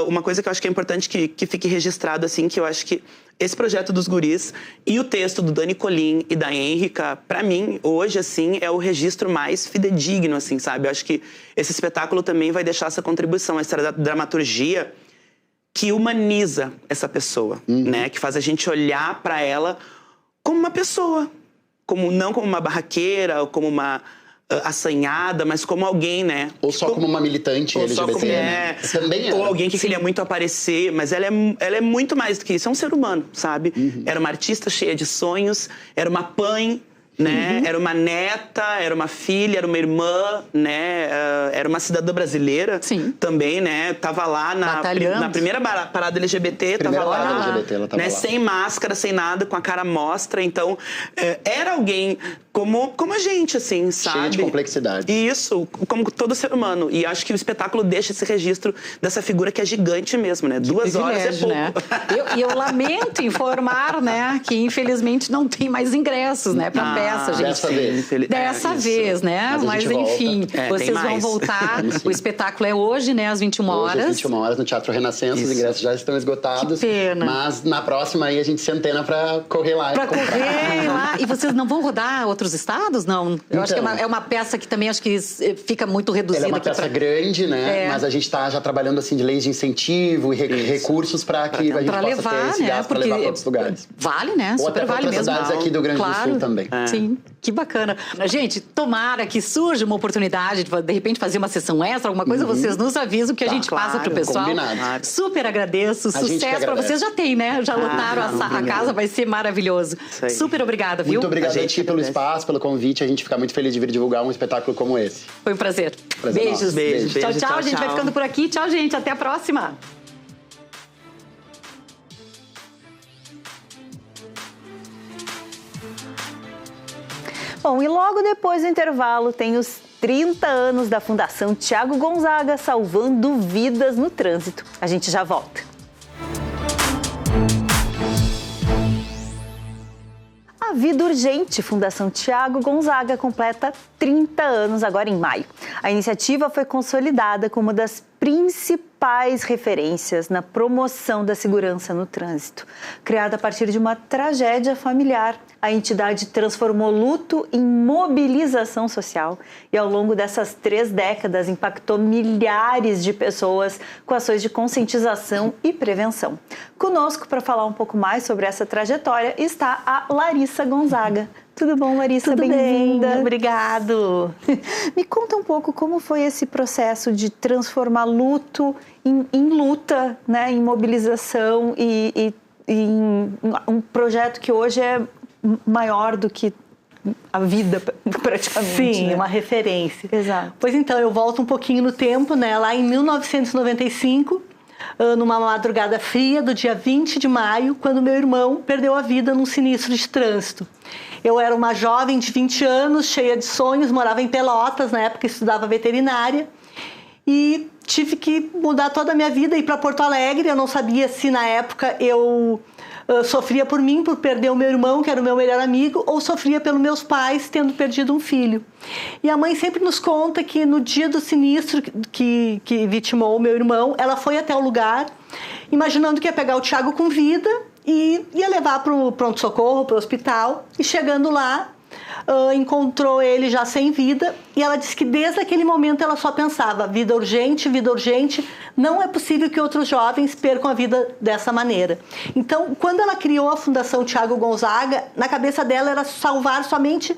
Uma coisa que eu acho que é importante que fique registrado, assim, que eu acho que esse projeto dos guris e o texto do Dani Colin e da Henrica, pra mim, hoje, assim, é o registro mais fidedigno, assim, sabe? Eu acho que esse espetáculo também vai deixar essa contribuição, essa dramaturgia que humaniza essa pessoa, né? Que faz a gente olhar pra ela como uma pessoa. Não como uma barraqueira, ou como uma assanhada, mas como alguém, né? Ou só como uma militante LGBT, né? Também ou alguém que queria muito aparecer, mas ela é muito mais do que isso. É um ser humano, sabe? Era uma artista cheia de sonhos, era uma mãe, né? Era uma neta, era uma filha, era uma irmã, né? Era uma cidadã brasileira também, né? Tava lá na primeira parada LGBT, tava lá, LGBT, ela tava né? lá. Sem máscara, sem nada, com a cara à mostra. Então, era alguém como a gente, assim, sabe? Cheia de complexidade. Isso, como todo ser humano. E acho que o espetáculo deixa esse registro dessa figura que é gigante mesmo, né? 2 horas é pouco. Né? Eu lamento informar, né, que infelizmente não tem mais ingressos, né, pra peça, gente. Dessa vez, né? Mas enfim, vocês vão voltar. O espetáculo é hoje, né, às 21 horas. Hoje, às 21 horas, no Teatro Renascença. Os ingressos já estão esgotados. Que pena. Mas na próxima aí a gente se antena pra correr lá e comprar. Correr lá. E vocês não vão rodar outros estados? Não. Eu acho que é uma peça que também acho que fica muito reduzida. Ela é uma peça grande, né? Mas a gente tá já trabalhando assim de leis de incentivo e recursos para que a gente possa levar, ter esse gasto para levar para outros lugares. Vale, né? Ou Super até vale outras mesmo. cidades aqui do Rio Grande do Sul também. Sim, que bacana. Gente, tomara que surja uma oportunidade de repente fazer uma sessão extra, alguma coisa, vocês nos avisam que a gente passa pro pessoal. Combinado. Super agradeço. Sucesso para vocês. Já tem, né? Já lotaram a casa, vai ser maravilhoso. Super obrigada, viu? Muito obrigado a ti pelo espaço, pelo convite. A gente fica muito feliz de vir divulgar um espetáculo como esse. Foi um prazer. Beijos. Tchau, gente. Vai ficando por aqui. Tchau, gente. Até a próxima. Bom, e logo depois do intervalo tem os 30 anos da Fundação Tiago Gonzaga salvando vidas no trânsito. A gente já volta. A Vida Urgente Fundação Tiago Gonzaga completa 30 anos agora em maio. A iniciativa foi consolidada como uma das principais referências na promoção da segurança no trânsito. Criada a partir de uma tragédia familiar, a entidade transformou luto em mobilização social e ao longo dessas 3 décadas impactou milhares de pessoas com ações de conscientização e prevenção. Conosco para falar um pouco mais sobre essa trajetória está a Larissa Gonzaga. Tudo bom, Larissa? Bem-vinda. Obrigado. Me conta um pouco como foi esse processo de transformar luto em luta, né, em mobilização e em um projeto que hoje é maior do que a vida, praticamente. Sim, né? Uma referência. Exato. Pois então, eu volto um pouquinho no tempo, né? Lá em 1995, numa madrugada fria do dia 20 de maio, quando meu irmão perdeu a vida num sinistro de trânsito. Eu era uma jovem de 20 anos, cheia de sonhos, morava em Pelotas, na época estudava veterinária, e tive que mudar toda a minha vida e ir para Porto Alegre. Eu não sabia se na época eu sofria por mim, por perder o meu irmão, que era o meu melhor amigo, ou sofria pelos meus pais, tendo perdido um filho. E a mãe sempre nos conta que no dia do sinistro que vitimou o meu irmão, ela foi até o lugar, imaginando que ia pegar o Tiago com vida e ia levar para o pronto-socorro, para o hospital. E chegando lá, encontrou ele já sem vida, e ela disse que desde aquele momento ela só pensava: vida urgente, não é possível que outros jovens percam a vida dessa maneira. Então, quando ela criou a Fundação Tiago Gonzaga, na cabeça dela era salvar somente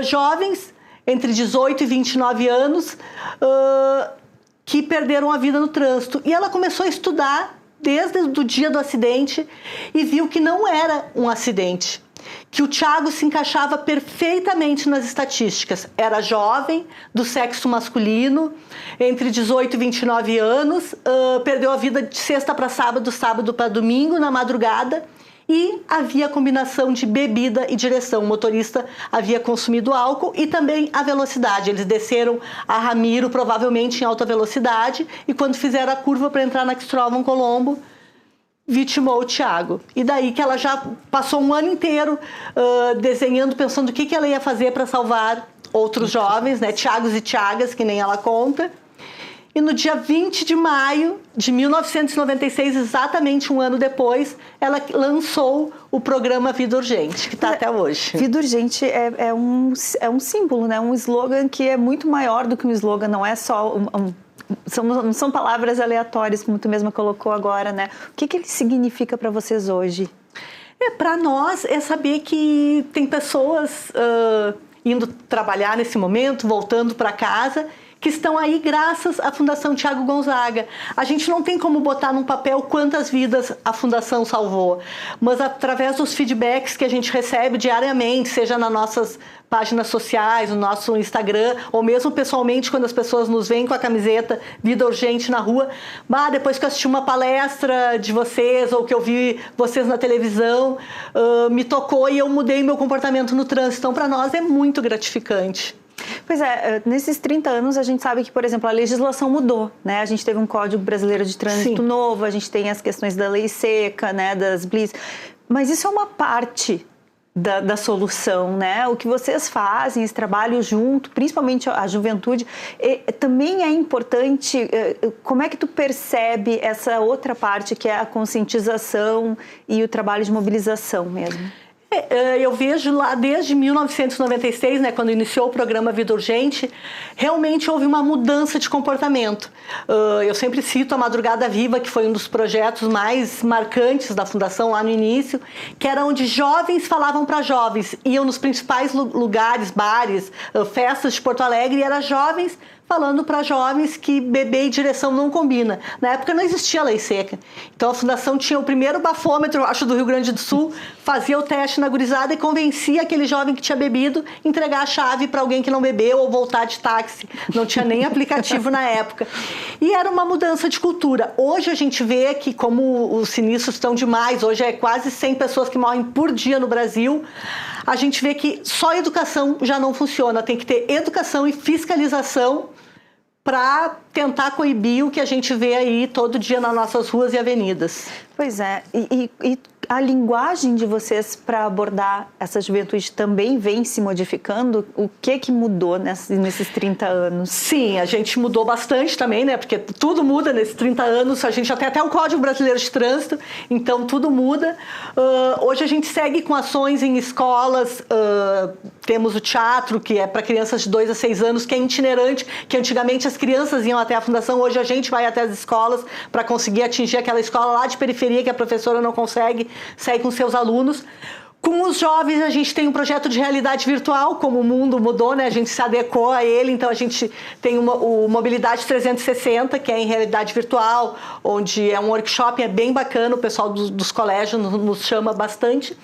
jovens entre 18 e 29 anos que perderam a vida no trânsito. E ela começou a estudar desde o dia do acidente e viu que não era um acidente, que o Tiago se encaixava perfeitamente nas estatísticas. Era jovem, do sexo masculino, entre 18 e 29 anos, perdeu a vida de sexta para sábado, sábado para domingo, na madrugada, E havia combinação de bebida e direção. O motorista havia consumido álcool e também a velocidade. Eles desceram a Ramiro, provavelmente em alta velocidade, e quando fizeram a curva para entrar na Cristóvão Colombo, vitimou o Thiago. E daí que ela já passou um ano inteiro desenhando, pensando o que ela ia fazer para salvar outros jovens, né? Thiagos e Thiagas, que nem ela conta. E no dia 20 de maio de 1996, exatamente um ano depois, ela lançou o programa Vida Urgente, que está até hoje. Vida Urgente é um símbolo, né? Um slogan que é muito maior do que um slogan, não é só não são palavras aleatórias, como tu mesma colocou agora, né? O que ele significa para vocês hoje? Para nós é saber que tem pessoas indo trabalhar nesse momento, voltando para casa, que estão aí graças à Fundação Thiago Gonzaga. A gente não tem como botar num papel quantas vidas a Fundação salvou, mas através dos feedbacks que a gente recebe diariamente, seja nas nossas páginas sociais, no nosso Instagram, ou mesmo pessoalmente, quando as pessoas nos veem com a camiseta Vida Urgente na rua, depois que eu assisti uma palestra de vocês, ou que eu vi vocês na televisão, me tocou e eu mudei meu comportamento no trânsito. Então, para nós é muito gratificante. Pois é, nesses 30 anos a gente sabe que, por exemplo, a legislação mudou, né? A gente teve um Código Brasileiro de Trânsito novo, a gente tem as questões da lei seca, né, das BLIS, mas isso é uma parte da solução, né? O que vocês fazem, esse trabalho junto, principalmente a juventude, também é importante. Como é que tu percebe essa outra parte que é a conscientização e o trabalho de mobilização mesmo? Eu vejo lá desde 1996, né, quando iniciou o programa Vida Urgente, realmente houve uma mudança de comportamento. Eu sempre cito a Madrugada Viva, que foi um dos projetos mais marcantes da Fundação lá no início, que era onde jovens falavam para jovens, iam nos principais lugares, bares, festas de Porto Alegre, e eram jovens falando para jovens que beber e direção não combina. Na época não existia lei seca. Então a Fundação tinha o primeiro bafômetro, acho, do Rio Grande do Sul, fazia o teste na gurizada e convencia aquele jovem que tinha bebido a entregar a chave para alguém que não bebeu ou voltar de táxi. Não tinha nem aplicativo na época. E era uma mudança de cultura. Hoje a gente vê que, como os sinistros estão demais, hoje é quase 100 pessoas que morrem por dia no Brasil, a gente vê que só educação já não funciona. Tem que ter educação e fiscalização para tentar coibir o que a gente vê aí todo dia nas nossas ruas e avenidas. Pois é, e a linguagem de vocês para abordar essa juventude também vem se modificando? O que mudou nesses 30 anos? Sim, a gente mudou bastante também, né? Porque tudo muda nesses 30 anos, a gente já tem até o Código Brasileiro de Trânsito, então tudo muda. Hoje a gente segue com ações em escolas, temos o teatro, que é para crianças de 2 a 6 anos, que é itinerante, que antigamente as crianças iam até a Fundação, hoje a gente vai até as escolas para conseguir atingir aquela escola lá de periferia que a professora não consegue sair com seus alunos. Com os jovens, a gente tem um projeto de realidade virtual, como o mundo mudou, né? A gente se adequou a ele, então a gente tem o Mobilidade 360, que é em realidade virtual, onde é um workshop, é bem bacana, o pessoal dos colégios nos chama bastante.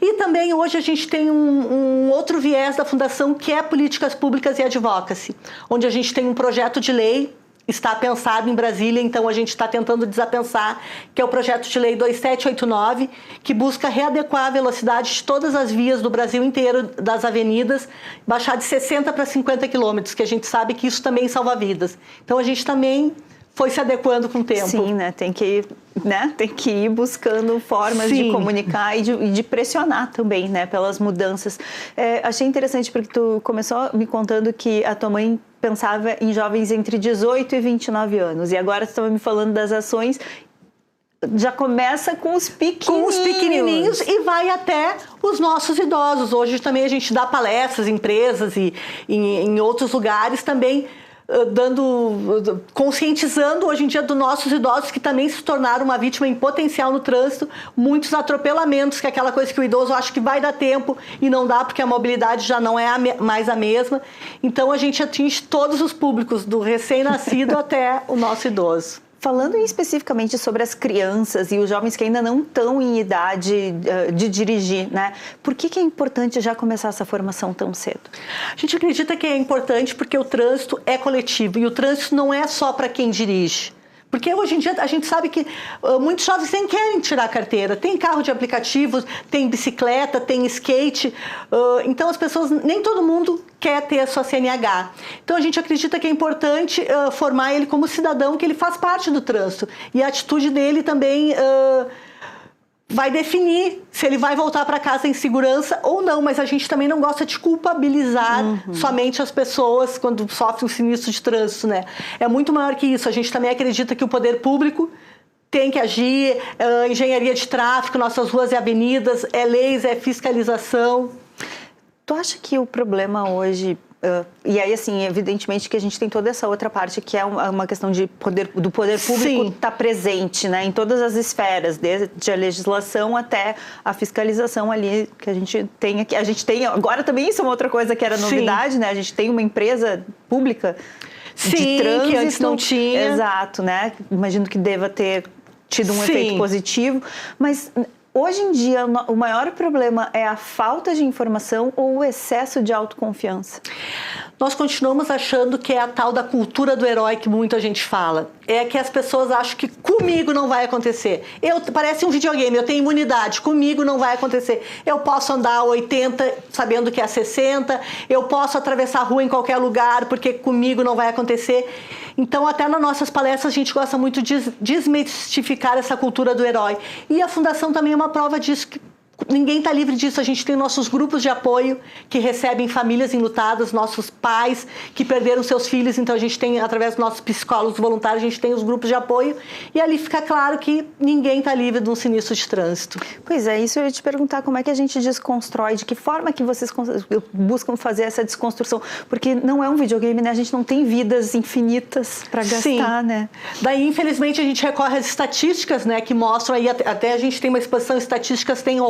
E também hoje a gente tem um outro viés da Fundação, que é políticas públicas e advocacy, onde a gente tem um projeto de lei, está pensado em Brasília, então a gente está tentando desapensar, que é o projeto de lei 2789, que busca readequar a velocidade de todas as vias do Brasil inteiro, das avenidas, baixar de 60 para 50 quilômetros, que a gente sabe que isso também salva vidas. Então a gente também foi se adequando com o tempo. Sim, né? Tem que ir buscando formas de comunicar e de pressionar também, né? Pelas mudanças. Achei interessante porque tu começou me contando que a tua mãe pensava em jovens entre 18 e 29 anos. E agora tu estava me falando das ações. Já começa com os pequenininhos. Com os pequenininhos e vai até os nossos idosos. Hoje também a gente dá palestras em empresas e em outros lugares também, conscientizando hoje em dia dos nossos idosos, que também se tornaram uma vítima em potencial no trânsito, muitos atropelamentos, que é aquela coisa que o idoso acha que vai dar tempo e não dá, porque a mobilidade já não é mais a mesma. Então a gente atinge todos os públicos, do recém-nascido até o nosso idoso. Falando especificamente sobre as crianças e os jovens que ainda não estão em idade de dirigir, né? Por que é importante já começar essa formação tão cedo? A gente acredita que é importante porque o trânsito é coletivo e o trânsito não é só para quem dirige. Porque hoje em dia a gente sabe que muitos jovens nem querem tirar a carteira. Tem carro de aplicativos, tem bicicleta, tem skate. Então as pessoas, nem todo mundo quer ter a sua CNH. Então a gente acredita que é importante formar ele como cidadão, que ele faz parte do trânsito. E a atitude dele também vai definir se ele vai voltar para casa em segurança ou não, mas a gente também não gosta de culpabilizar somente as pessoas quando sofrem um sinistro de trânsito, né? É muito maior que isso. A gente também acredita que o poder público tem que agir, engenharia de tráfego, nossas ruas e avenidas, leis, fiscalização. Tu acha que o problema hoje... e aí, assim, evidentemente que a gente tem toda essa outra parte que é uma questão do poder público estar presente, né, em todas as esferas, desde a legislação até a fiscalização ali que a gente tem aqui. A gente tem, agora também isso é uma outra coisa que era novidade, né, a gente tem uma empresa pública de trânsito. Que antes não tinha. Exato, né, imagino que deva ter tido um efeito positivo, mas... Hoje em dia, o maior problema é a falta de informação ou o excesso de autoconfiança? Nós continuamos achando que é a tal da cultura do herói que muita gente fala. É que as pessoas acham que comigo não vai acontecer. Parece um videogame, eu tenho imunidade, comigo não vai acontecer. Eu posso andar a 80 sabendo que é a 60, eu posso atravessar a rua em qualquer lugar porque comigo não vai acontecer. Então, até nas nossas palestras, a gente gosta muito de desmistificar essa cultura do herói. E a Fundação também é uma prova disso, que ninguém está livre disso. A gente tem nossos grupos de apoio que recebem famílias enlutadas, nossos pais que perderam seus filhos. Então, a gente tem, através dos nossos psicólogos voluntários, a gente tem os grupos de apoio. E ali fica claro que ninguém está livre de um sinistro de trânsito. Pois é, isso eu ia te perguntar, como é que a gente desconstrói, de que forma que vocês buscam fazer essa desconstrução? Porque não é um videogame, né? A gente não tem vidas infinitas para gastar, né? Daí, infelizmente, a gente recorre às estatísticas, né? Que mostram aí, até a gente tem uma exposição de estatísticas, tem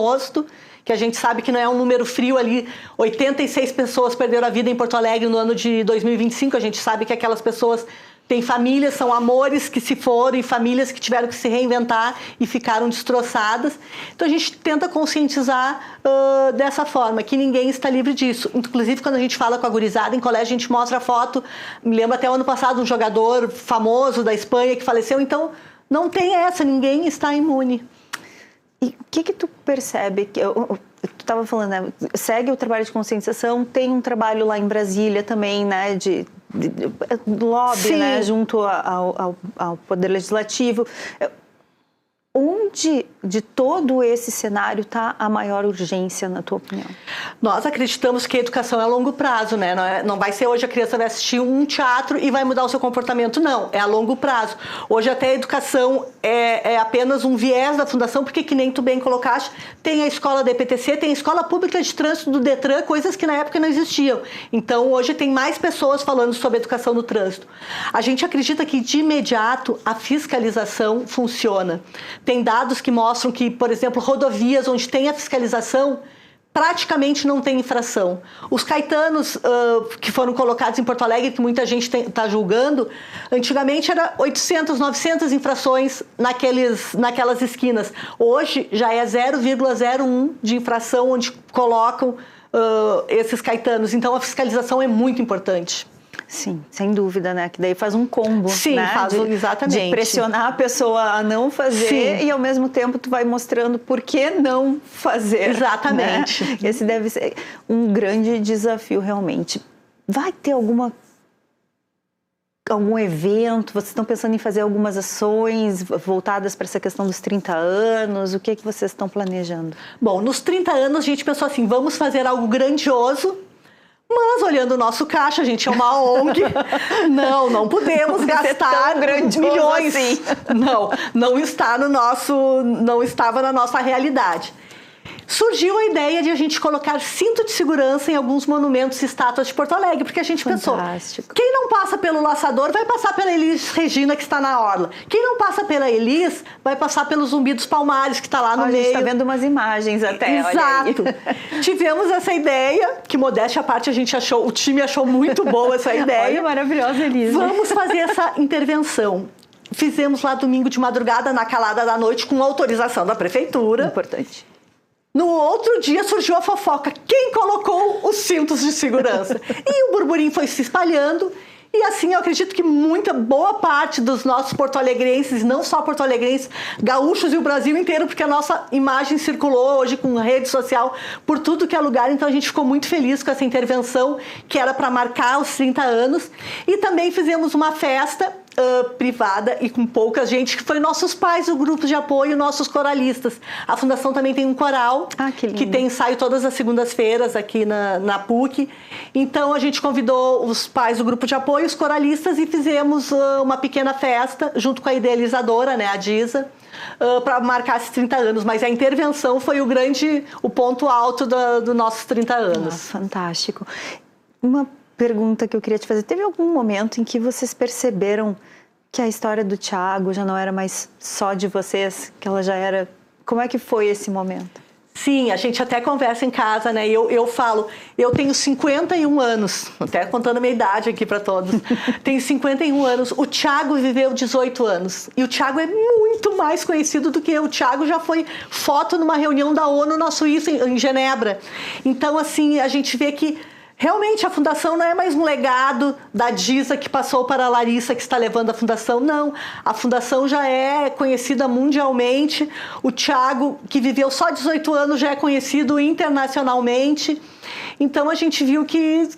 que a gente sabe que não é um número frio ali. 86 pessoas perderam a vida em Porto Alegre no ano de 2025. A gente sabe que aquelas pessoas têm famílias, são amores que se foram e famílias que tiveram que se reinventar e ficaram destroçadas. Então a gente tenta conscientizar dessa forma, que ninguém está livre disso. Inclusive, quando a gente fala com a gurizada em colégio, a gente mostra a foto. Me lembro até o ano passado um jogador famoso da Espanha que faleceu. Então não tem essa, ninguém está imune. E o que tu percebe? Tu estava falando, né? Segue o trabalho de conscientização, tem um trabalho lá em Brasília também, né? De lobby, né? Junto ao Poder Legislativo. Onde de todo esse cenário está a maior urgência, na tua opinião? Nós acreditamos que a educação é a longo prazo, né? Não vai ser hoje a criança vai assistir um teatro e vai mudar o seu comportamento, não. É a longo prazo. Hoje até a educação é apenas um viés da Fundação, porque, que nem tu bem colocaste, tem a escola da EPTC, tem a escola pública de trânsito do Detran, coisas que na época não existiam. Então, hoje tem mais pessoas falando sobre educação no trânsito. A gente acredita que, de imediato, a fiscalização funciona. Tem dados que mostram que, por exemplo, rodovias onde tem a fiscalização, praticamente não tem infração. Os caetanos que foram colocados em Porto Alegre, que muita gente está julgando, antigamente era 800, 900 infrações naquelas esquinas. Hoje já é 0,01 de infração onde colocam esses caetanos. Então a fiscalização é muito importante. Sim, sem dúvida, né? Que daí faz um combo, sim, né? Faz exatamente. De pressionar a pessoa a não fazer e ao mesmo tempo tu vai mostrando por que não fazer. Exatamente. Né? Esse deve ser um grande desafio realmente. Vai ter algum evento? Vocês estão pensando em fazer algumas ações voltadas para essa questão dos 30 anos? O que é que vocês estão planejando? Bom, nos 30 anos a gente pensou assim, vamos fazer algo grandioso. Mas, olhando o nosso caixa, a gente é uma ONG, não podemos gastar milhões. Assim. Não estava na nossa realidade. Surgiu a ideia de a gente colocar cinto de segurança em alguns monumentos e estátuas de Porto Alegre, porque a gente pensou, quem não passa pelo Laçador vai passar pela Elis Regina, que está na orla. Quem não passa pela Elis vai passar pelo Zumbi dos Palmares, que está lá no meio. A gente está vendo umas imagens até, Exato. Olha aí. Tivemos essa ideia, que modéstia à parte o time achou muito boa essa ideia. Olha, maravilhosa, Elisa. Vamos fazer essa intervenção. Fizemos lá domingo de madrugada, na calada da noite, com autorização da prefeitura. Importante. No outro dia surgiu a fofoca. Quem colocou os cintos de segurança? E o burburinho foi se espalhando E assim, eu acredito que boa parte dos nossos porto-alegrenses, não só porto-alegrenses, gaúchos e o Brasil inteiro, porque a nossa imagem circulou hoje com rede social por tudo que é lugar, então a gente ficou muito feliz com essa intervenção que era para marcar os 30 anos. E também fizemos uma festa privada e com pouca gente, que foi nossos pais, o grupo de apoio, nossos coralistas. A Fundação também tem um coral que tem ensaio todas as segundas-feiras aqui na PUC. Então a gente convidou os pais do grupo de apoio, os coralistas, e fizemos uma pequena festa junto com a idealizadora, né, a Disa, para marcar esses 30 anos. Mas a intervenção foi o ponto alto dos nossos 30 anos. Fantástico. Uma pergunta que eu queria te fazer: teve algum momento em que vocês perceberam que a história do Thiago já não era mais só de vocês, que ela já era... Como é que foi esse momento? Sim, a gente até conversa em casa, né? Eu falo, eu tenho 51 anos, até contando a minha idade aqui para todos. Tenho 51 anos, o Thiago viveu 18 anos. E o Thiago é muito mais conhecido do que eu. O Thiago já foi foto numa reunião da ONU na Suíça, em Genebra. Então, assim, a gente vê que realmente a Fundação não é mais um legado da Disa que passou para a Larissa, que está levando a Fundação. Não, a Fundação já é conhecida mundialmente. O Thiago, que viveu só 18 anos, já é conhecido internacionalmente. Então a gente viu que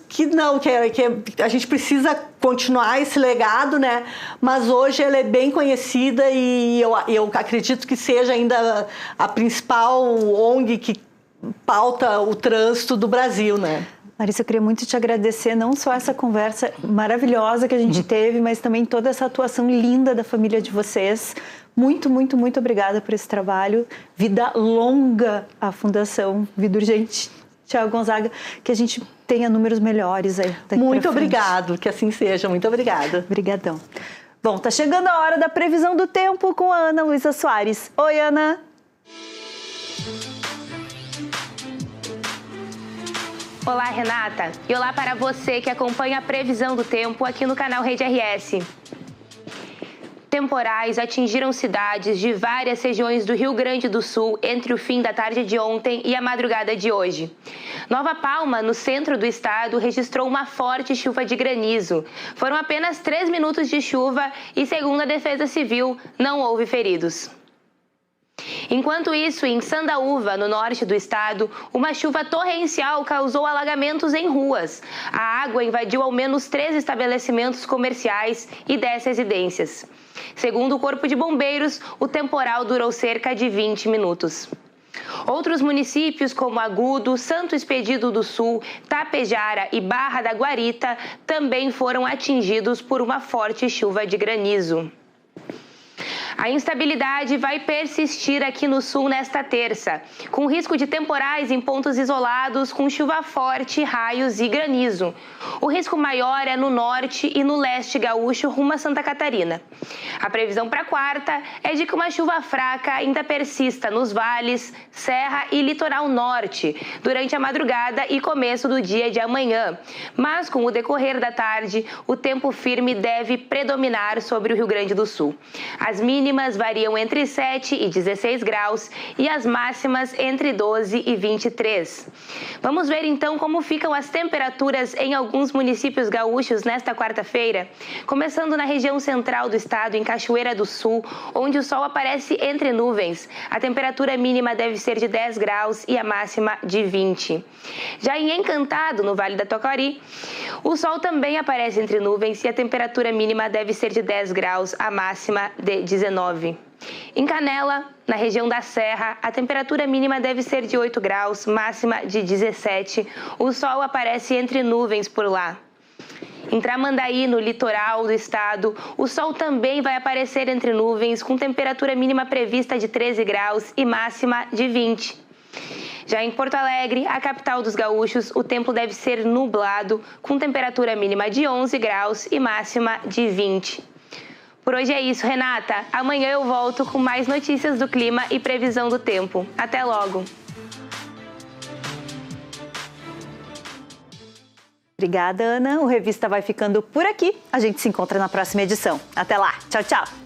a gente precisa continuar esse legado, né? Mas hoje ela é bem conhecida e eu acredito que seja ainda a principal ONG que pauta o trânsito do Brasil, né? Larissa, eu queria muito te agradecer, não só essa conversa maravilhosa que a gente teve, mas também toda essa atuação linda da família de vocês. Muito, muito, muito obrigada por esse trabalho. vida longa à Fundação Vida Urgente Thiago Gonzaga, que a gente tenha números melhores aí. Muito obrigado, que assim seja. Muito obrigada. Obrigadão. Bom, tá chegando a hora da previsão do tempo com a Ana Luísa Soares. Oi, Ana. Olá, Renata. E olá para você que acompanha a previsão do tempo aqui no canal Rede RS. Temporais atingiram cidades de várias regiões do Rio Grande do Sul entre o fim da tarde de ontem e a madrugada de hoje. Nova Palma, no centro do estado, registrou uma forte chuva de granizo. Foram apenas 3 minutos de chuva e, segundo a Defesa Civil, não houve feridos. Enquanto isso, em Sandaúva, no norte do estado, uma chuva torrencial causou alagamentos em ruas. A água invadiu ao menos 3 estabelecimentos comerciais e 10 residências. Segundo o Corpo de Bombeiros, o temporal durou cerca de 20 minutos. Outros municípios como Agudo, Santo Expedito do Sul, Tapejara e Barra da Guarita também foram atingidos por uma forte chuva de granizo. A instabilidade vai persistir aqui no sul nesta terça, com risco de temporais em pontos isolados, com chuva forte, raios e granizo. O risco maior é no norte e no leste gaúcho, rumo a Santa Catarina. A previsão para quarta é de que uma chuva fraca ainda persista nos vales, serra e litoral norte, durante a madrugada e começo do dia de amanhã. Mas, com o decorrer da tarde, o tempo firme deve predominar sobre o Rio Grande do Sul. As mínimas variam entre 7 e 16 graus e as máximas entre 12 e 23. Vamos ver então como ficam as temperaturas em alguns municípios gaúchos nesta quarta-feira, começando na região central do estado, em Cachoeira do Sul, onde o sol aparece entre nuvens. A temperatura mínima deve ser de 10 graus e a máxima de 20. Já em Encantado, no Vale da Taquari, o sol também aparece entre nuvens e a temperatura mínima deve ser de 10 graus, a máxima de 19. Em Canela, na região da Serra, a temperatura mínima deve ser de 8 graus, máxima de 17. O sol aparece entre nuvens por lá. Em Tramandaí, no litoral do estado, o sol também vai aparecer entre nuvens, com temperatura mínima prevista de 13 graus e máxima de 20. Já em Porto Alegre, a capital dos gaúchos, o tempo deve ser nublado, com temperatura mínima de 11 graus e máxima de 20. Por hoje é isso, Renata. Amanhã eu volto com mais notícias do clima e previsão do tempo. Até logo! Obrigada, Ana. O Revista vai ficando por aqui. A gente se encontra na próxima edição. Até lá. Tchau, tchau.